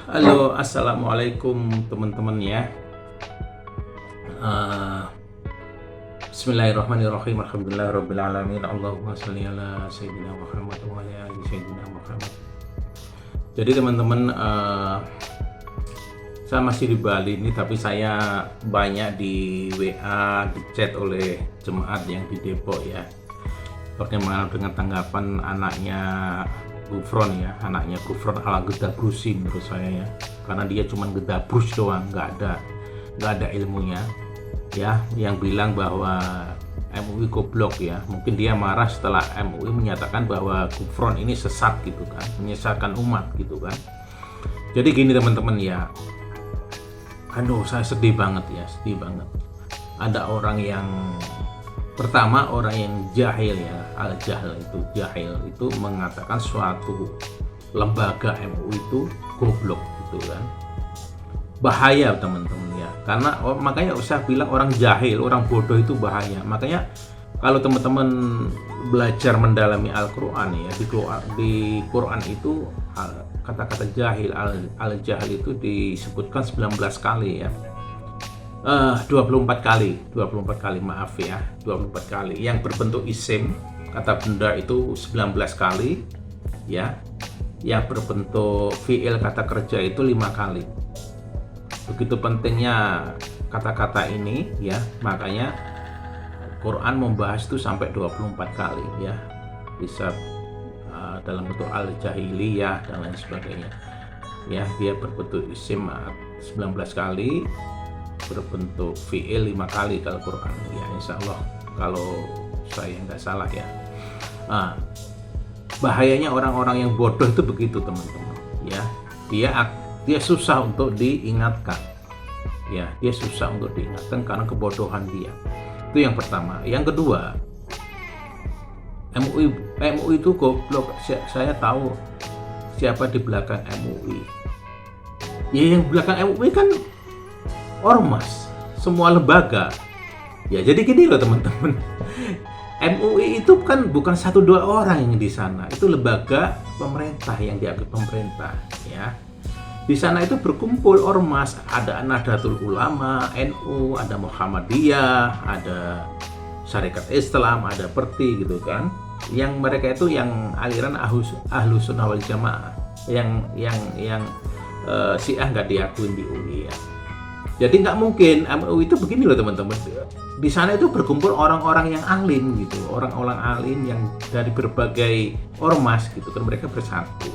Halo, assalamualaikum teman-teman ya. Eh, Bismillahirrahmanirrahim. Alhamdulillahirobbilalamin. Allahumma sholli ala sayyidina Muhammad wa ala ali sayyidina Muhammad. Jadi teman-teman, saya masih di Bali ini, tapi saya banyak di WA, di chat oleh jemaat yang di Depok ya. Bagaimana dengan tanggapan anaknya Gufron ya, anaknya Gufron ala Gedabrusi menurut saya ya, karena dia cuma gedabrus doang, nggak ada ilmunya ya, yang bilang bahwa MUI goblok ya. Mungkin dia marah setelah MUI menyatakan bahwa Gufron ini sesat gitu kan, menyesatkan umat gitu kan. Jadi gini teman-teman ya, aduh saya sedih banget ya, sedih banget. Ada orang yang pertama, orang yang jahil ya, jahil itu mengatakan suatu lembaga MUI itu goblok gitu kan. Bahaya teman-teman ya, karena makanya saya bilang orang jahil, orang bodoh itu bahaya. Makanya kalau teman-teman belajar mendalami Al-Quran ya, di Quran itu kata-kata jahil, al-jahil itu disebutkan 19 kali ya. 24 kali, maaf ya, 24 kali. Yang berbentuk isim, kata benda itu 19 kali ya. Yang berbentuk fiil, kata kerja itu 5 kali. Begitu pentingnya kata-kata ini ya, makanya Quran membahas itu sampai 24 kali ya. Bisa dalam bentuk al-jahiliyah dan lain sebagainya ya. Dia berbentuk isim 19 kali, berbentuk fi'il 5 kali kalau Quran ya, insya Allah kalau saya nggak salah ya. Bahayanya orang-orang yang bodoh itu begitu teman-teman ya, dia susah untuk diingatkan ya, dia susah untuk diingatkan karena kebodohan dia. Itu yang pertama. Yang kedua, MUI itu goblok. Saya tahu siapa di belakang MUI ya. Yang belakang MUI kan ormas, semua lembaga ya. Jadi gini loh teman-teman, MUI itu kan bukan 1-2 orang yang di sana, itu lembaga pemerintah yang dianggap pemerintah ya. Di sana itu berkumpul ormas, ada Nahdlatul Ulama, NU, ada Muhammadiyah, ada Syarikat Islam, ada Perti gitu kan. Yang mereka itu yang aliran Ahlus Sunnah wal Jamaah, yang Syiah nggak diakuin di UI ya. Jadi nggak mungkin MUI itu begini loh teman-teman. Di sana itu berkumpul orang-orang yang alim gitu, orang-orang alim yang dari berbagai ormas gitu kan, mereka bersatu.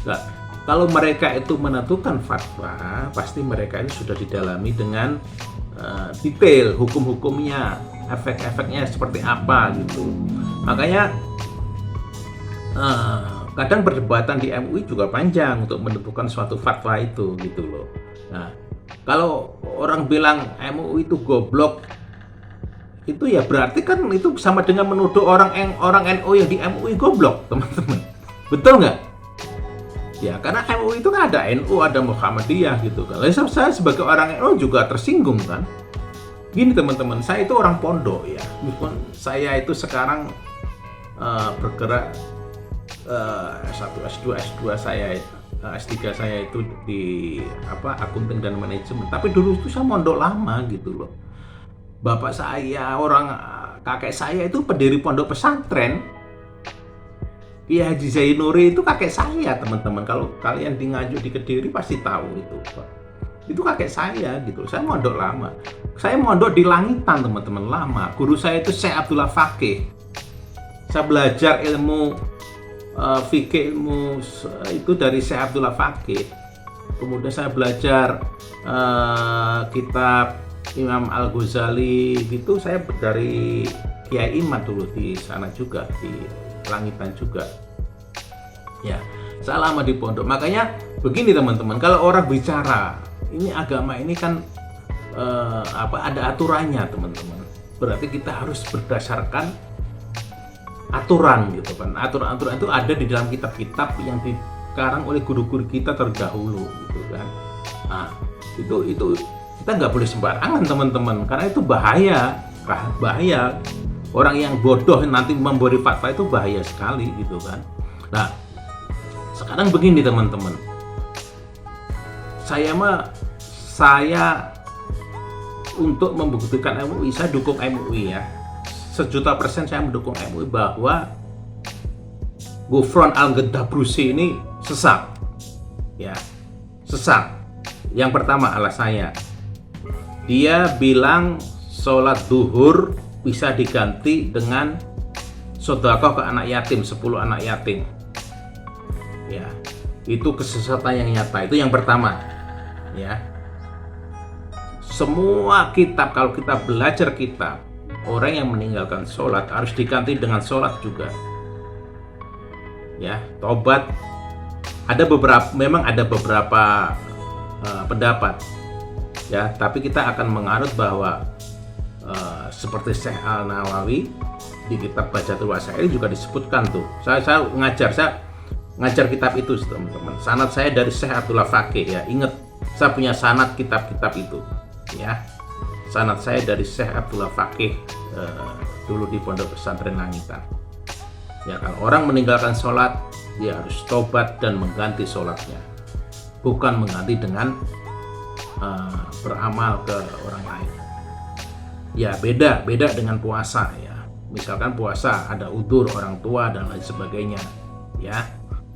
Nah, kalau mereka itu menentukan fatwa, pasti mereka ini sudah didalami dengan detail hukum-hukumnya, efek-efeknya seperti apa gitu. Makanya kadang perdebatan di MUI juga panjang untuk menentukan suatu fatwa itu gitu loh. Nah, kalau orang bilang MUI itu goblok, itu ya berarti kan itu sama dengan menuduh orang NU yang di MUI goblok, teman-teman. Betul nggak? Ya, karena MUI itu kan ada NU, ada Muhammadiyah gitu kan. Lalu saya sebagai orang NU juga tersinggung kan. Gini teman-teman, saya itu orang pondok ya. Meskipun saya itu sekarang bergerak S1, S2, S2 saya S3 saya itu di akunting dan manajemen. Tapi dulu itu saya mondok lama gitu loh. Bapak saya, kakek saya itu pendiri pondok pesantren. Kiai Haji Zainuri itu kakek saya, teman-teman. Kalau kalian di Nganjuk di Kediri pasti tahu itu, Pak. Itu kakek saya gitu. Saya mondok lama. Saya mondok di Langitan, teman-teman, lama. Guru saya itu Syekh Abdullah Fakih. Saya belajar ilmu fikih, ilmu itu dari Syekh Abdullah Fakih. Kemudian saya belajar kitab Imam Al-Ghazali gitu, saya dari Kiai Imad dulu di sana juga, di Langitan juga ya. Saya lama di pondok. Makanya begini teman-teman, kalau orang bicara ini agama ini kan ada aturannya teman-teman. Berarti kita harus berdasarkan aturan gitu kan. Aturan-aturan itu ada di dalam kitab-kitab yang dikarang oleh guru-guru kita terdahulu gitu kan. Nah, itu kita nggak boleh sembarangan teman-teman, karena itu bahaya. Orang yang bodoh nanti memberi fatwa itu bahaya sekali gitu kan. Nah, sekarang begini teman-teman, saya untuk membuktikan MUI, saya dukung MUI ya. 1.000.000% saya mendukung MUI bahwa Ghufran Al-Ghadabrusi ini sesat. Ya, sesat. Yang pertama alasannya, dia bilang sholat duhur bisa diganti dengan sedekah ke anak yatim, 10 anak yatim. Ya, itu kesesatan yang nyata. Itu yang pertama. Ya. Semua kitab, kalau kita belajar kitab, orang yang meninggalkan sholat harus diganti dengan sholat juga. Ya, tobat. Memang ada beberapa pendapat. Ya, tapi kita akan menganut bahwa seperti Syekh Al-Nawawi di kitab Bajatul Wasail juga disebutkan tuh. Saya ngajar kitab itu, teman-teman. Sanad saya dari Syekh Abdullah Faqih ya. Ingat, saya punya sanad kitab-kitab itu. Ya, sanad saya dari Syekh Abdullah Faqih dulu di Pondok Pesantren Langitan. Ya, kalau orang meninggalkan sholat, dia harus tobat dan mengganti sholatnya, bukan mengganti dengan beramal ke orang lain. Ya, beda dengan puasa ya. Misalkan puasa ada udzur orang tua dan lain sebagainya. Ya,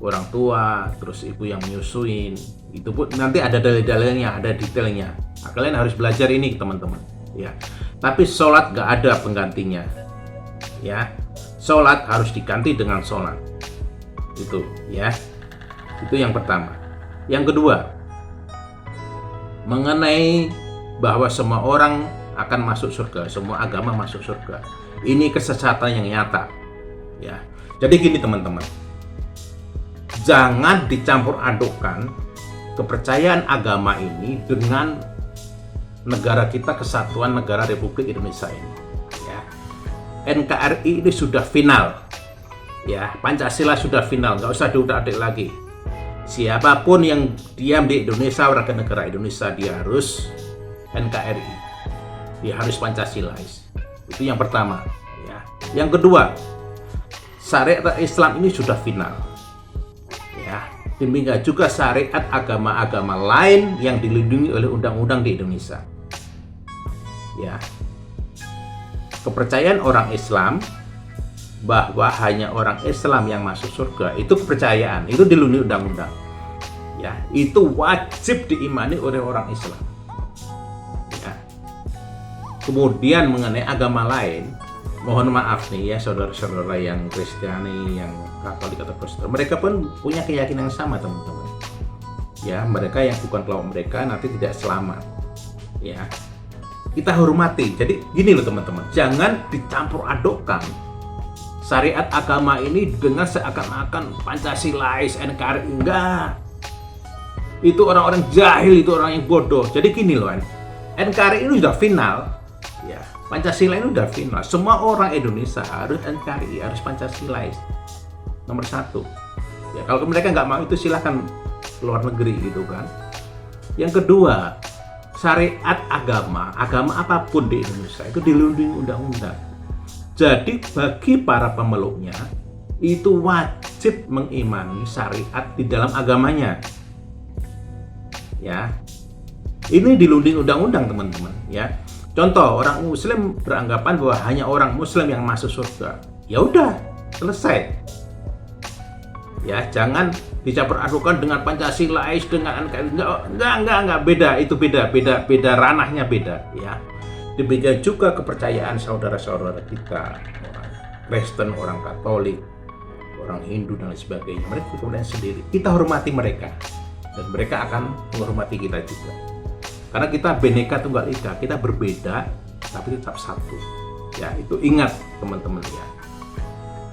orang tua, terus ibu yang menyusuin, itu pun nanti ada dalil-dalilnya, ada detailnya. Nah, kalian harus belajar ini teman-teman. Ya, tapi sholat gak ada penggantinya. Ya, sholat harus diganti dengan sholat. Itu ya, itu yang pertama. Yang kedua, mengenai bahwa semua orang akan masuk surga, semua agama masuk surga. Ini kesesatan yang nyata. Ya, jadi gini teman-teman. Jangan dicampur adukkan kepercayaan agama ini dengan negara kita, Kesatuan Negara Republik Indonesia ini. Ya. NKRI ini sudah final. Ya, Pancasila sudah final, nggak usah diudak-adik lagi. Siapapun yang diam di Indonesia, warga negara Indonesia, dia harus NKRI. Dia harus Pancasilais. Itu yang pertama. Ya. Yang kedua, syariat Islam ini sudah final. Ya, demikian juga syariat agama-agama lain yang dilindungi oleh undang-undang di Indonesia. Ya, kepercayaan orang Islam bahwa hanya orang Islam yang masuk surga, itu kepercayaan, itu dilindungi undang-undang. Ya, itu wajib diimani oleh orang Islam. Ya. Kemudian mengenai agama lain, mohon maaf nih ya saudara-saudara yang Kristiani, yang Katolik atau Kristen, mereka pun punya keyakinan yang sama teman-teman. Ya, mereka yang bukan kelompok mereka nanti tidak selamat. Ya, kita hormati. Jadi gini loh teman-teman, jangan dicampur adukkan syariat agama ini dengan seakan-akan Pancasilais, NKRI. Enggak. Itu orang-orang jahil, itu orang yang bodoh. Jadi gini loh, NKRI ini sudah final. Ya, Pancasila ini udah final. Semua orang Indonesia harus NKRI, harus Pancasilais. Nomor 1. Ya, kalau mereka nggak mau itu silahkan keluar negeri gitu kan. Yang kedua, syariat agama apapun di Indonesia itu dilindungi undang-undang. Jadi bagi para pemeluknya itu wajib mengimani syariat di dalam agamanya. Ya, ini dilindungi undang-undang teman-teman. Ya. Contoh, orang Muslim beranggapan bahwa hanya orang Muslim yang masuk surga. Ya udah, selesai. Ya, jangan dicampur adukan dengan Pancasilais, dengan NKRI. Enggak, beda, itu beda ranahnya beda, ya. Demikian juga kepercayaan saudara-saudara kita, orang Kristen, orang Katolik, orang Hindu dan lain sebagainya. Mereka kemudian sendiri. Kita hormati mereka dan mereka akan menghormati kita juga. Karena kita Bhinneka Tunggal Ika, kita berbeda tapi tetap satu. Ya, itu ingat teman-teman ya.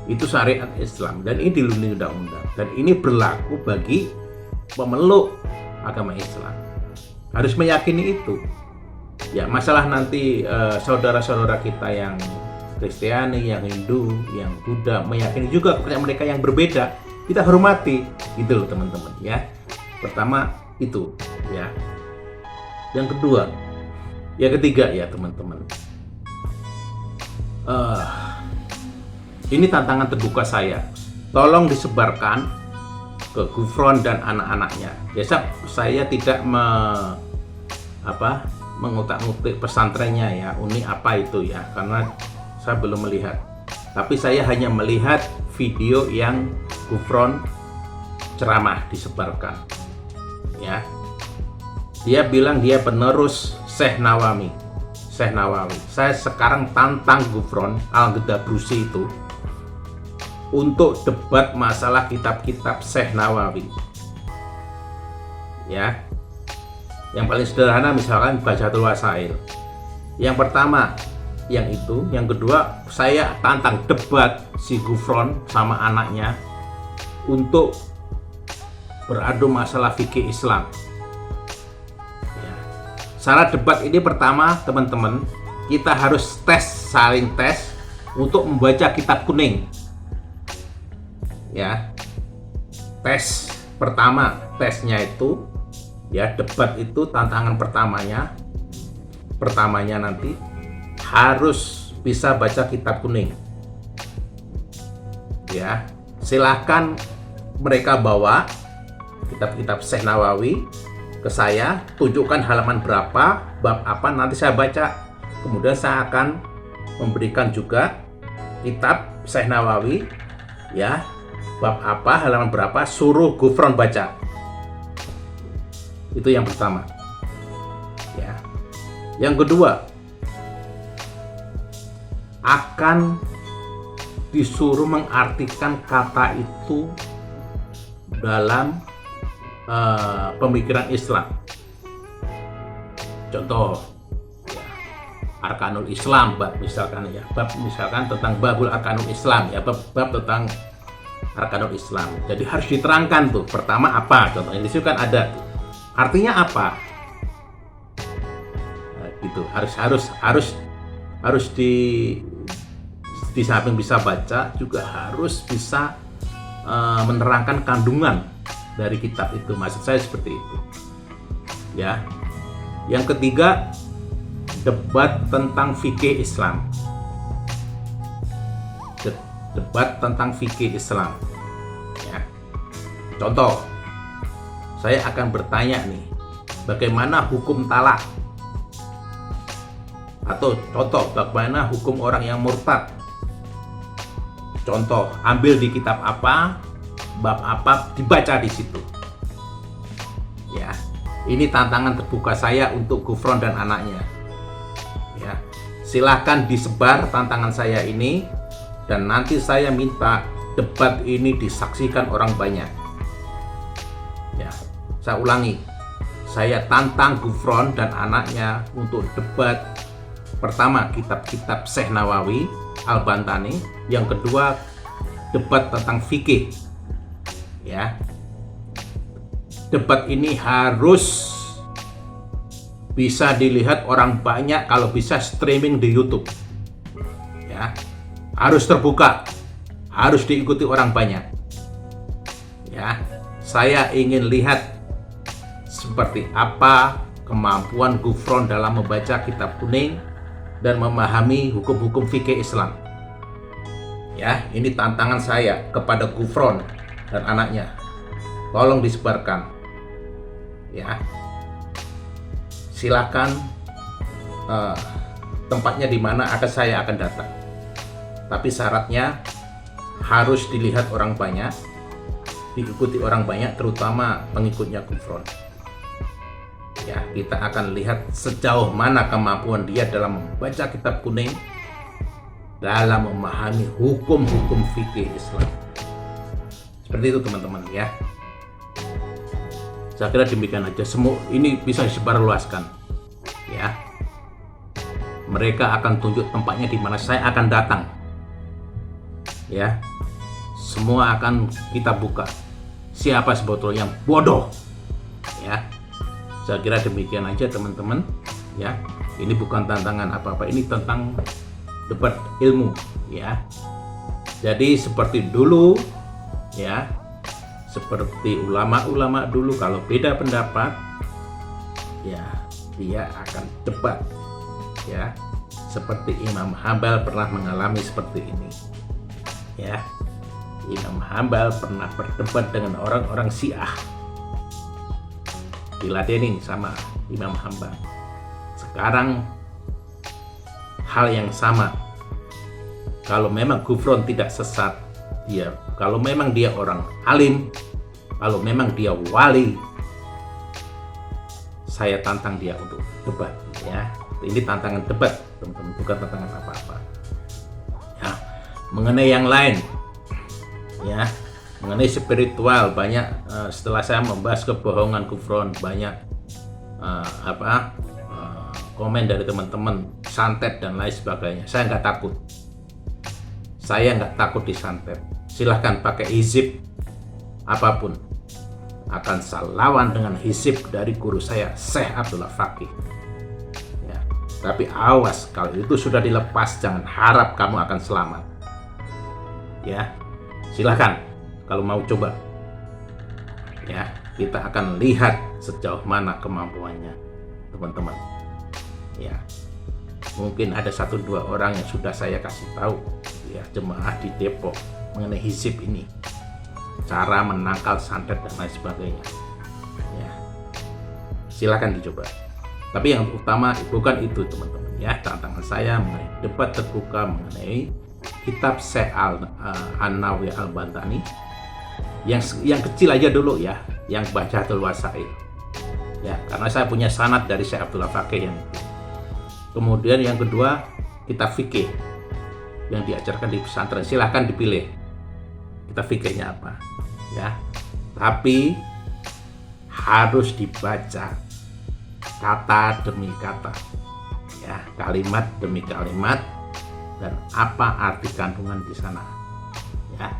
Itu syariat Islam dan ini dilindungi undang-undang dan ini berlaku bagi pemeluk agama Islam. Harus meyakini itu. Ya, masalah nanti saudara-saudara kita yang Kristiani, yang Hindu, yang Buddha meyakini juga kepercayaan mereka yang berbeda, kita hormati, gitu loh teman-teman ya. Pertama itu ya. Yang kedua, yang ketiga ya teman-teman. Ini tantangan terbuka saya. Tolong disebarkan ke Gufron dan anak-anaknya. Biasa saya tidak mengutak-ngutik pesantrennya ya, Uni apa itu ya, karena saya belum melihat. Tapi saya hanya melihat video yang Gufron ceramah disebarkan. Ya, dia bilang dia penerus Syekh Nawawi. Saya sekarang tantang Gufron Al-Ghadabrusi itu untuk debat masalah kitab-kitab Syekh Nawawi. Ya, yang paling sederhana misalkan Bajatul Wasail. Yang pertama yang itu, yang kedua saya tantang debat si Gufron sama anaknya untuk beradu masalah fikih Islam. Ya. Syarat debat ini pertama teman-teman, kita harus saling tes untuk membaca kitab kuning. Ya, tes pertama, tesnya itu ya, debat itu tantangan pertamanya nanti harus bisa baca kitab kuning. Ya, silahkan mereka bawa kitab-kitab Syekh Nawawi ke saya, tunjukkan halaman berapa, bab apa, nanti saya baca. Kemudian saya akan memberikan juga kitab Syekh Nawawi, ya, bab apa, halaman berapa, suruh Gufron baca. Itu yang pertama. Ya. Yang kedua, akan disuruh mengartikan kata itu dalam pemikiran Islam. Contoh, ya, Arkanul Islam, bab misalkan tentang babul Arkanul Islam, ya, bab tentang Arkanul Islam. Jadi harus diterangkan tuh. Pertama apa? Contohnya di situ kan ada tuh. Artinya apa? Nah, gitu. Harus di samping bisa baca juga harus bisa menerangkan kandungan dari kitab itu. Maksud saya seperti itu. Ya. Yang ketiga, debat tentang fikih Islam. Debat tentang fikih Islam. Ya. Contoh, saya akan bertanya nih, bagaimana hukum talak? Atau contoh, bagaimana hukum orang yang murtad? Contoh, ambil di kitab apa, bab apa, dibaca di situ. Ya, ini tantangan terbuka saya untuk Gufron dan anaknya. Ya, silahkan disebar tantangan saya ini, dan nanti saya minta debat ini disaksikan orang banyak. Ya, saya ulangi, saya tantang Gufron dan anaknya untuk debat. Pertama, kitab-kitab Syekh Nawawi, Al-Bantani. Yang kedua, debat tentang fikih. Ya, debat ini harus bisa dilihat orang banyak, kalau bisa streaming di YouTube. Ya, harus terbuka, harus diikuti orang banyak. Ya, saya ingin lihat seperti apa kemampuan Gufron dalam membaca kitab kuning dan memahami hukum-hukum fikih Islam. Ya, ini tantangan saya kepada Gufron dan anaknya. Tolong disebarkan. Ya, silakan tempatnya di mana saya akan datang. Tapi syaratnya harus dilihat orang banyak, diikuti orang banyak, terutama pengikutnya Gufron. Ya, kita akan lihat sejauh mana kemampuan dia dalam membaca kitab kuning, dalam memahami hukum-hukum fikih Islam. Seperti itu teman-teman ya. Saya kira demikian aja. Semua ini bisa disebarluaskan. Ya. Mereka akan tunjuk tempatnya di mana saya akan datang. Ya. Semua akan kita buka. Siapa sebetulnya yang bodoh? Ya. Saya kira demikian aja teman-teman. Ya. Ini bukan tantangan apa-apa. Ini tentang debat ilmu, ya. Jadi seperti dulu, ya, seperti ulama-ulama dulu, kalau beda pendapat, ya, dia akan debat, ya. Seperti Imam Hambal pernah mengalami seperti ini, ya. Imam Hambal pernah berdebat dengan orang-orang Syiah, diladenin sama Imam Hambal. Sekarang hal yang sama, kalau memang Ghufron tidak sesat, ya kalau memang dia orang alim, kalau memang dia wali, saya tantang dia untuk debat, ya. Ini tantangan debat, teman-teman, bukan tantangan apa-apa. Ya, mengenai yang lain, ya, mengenai spiritual, banyak setelah saya membahas kebohongan Ghufron, banyak komen dari teman-teman, santet dan lain sebagainya. Saya nggak takut. Saya nggak takut disantet. Silahkan pakai hizib apapun. Akan saya lawan dengan hizib dari guru saya, Syekh Abdullah Fakih. Ya. Tapi awas, kalau itu sudah dilepas, jangan harap kamu akan selamat. Ya, silahkan kalau mau coba. Ya, kita akan lihat sejauh mana kemampuannya, teman-teman. Ya, mungkin ada 1-2 orang yang sudah saya kasih tahu, ya, jemaah di Depok mengenai hizib ini, cara menangkal santet dan lain sebagainya. Ya, silakan dicoba. Tapi yang utama bukan itu, teman-teman. Ya, tantangan saya mengenai debat terbuka mengenai kitab Syekh An-Nawawi Al-Bantani, yang kecil aja dulu ya, yang Bahjatul Wasail. Ya, karena saya punya sanad dari Syekh Abdullah Fakih yang itu. Kemudian yang kedua, kitab fikih yang diajarkan di pesantren, silahkan dipilih kitab fikihnya apa, ya. Tapi harus dibaca kata demi kata, ya, kalimat demi kalimat, dan apa arti kandungan di sana, ya.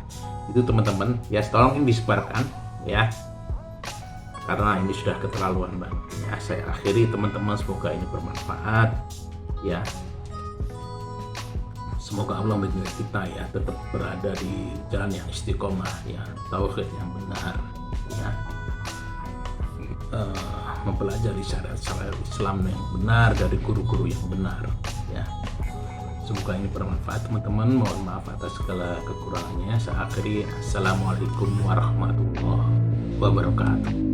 Itu teman-teman, ya, tolong ini disebarkan, ya, karena ini sudah keterlaluan banget. Ya, saya akhiri, teman-teman, semoga ini bermanfaat, ya. Semoga Allah menjaga kita, ya, tetap berada di jalan yang istiqomah, ya, tauhid yang benar, ya, mempelajari syariat Islam yang benar dari guru-guru yang benar, ya. Semoga ini bermanfaat, teman-teman. Mohon maaf atas segala kekurangannya. Saya akhiri, assalamualaikum warahmatullahi wabarakatuh.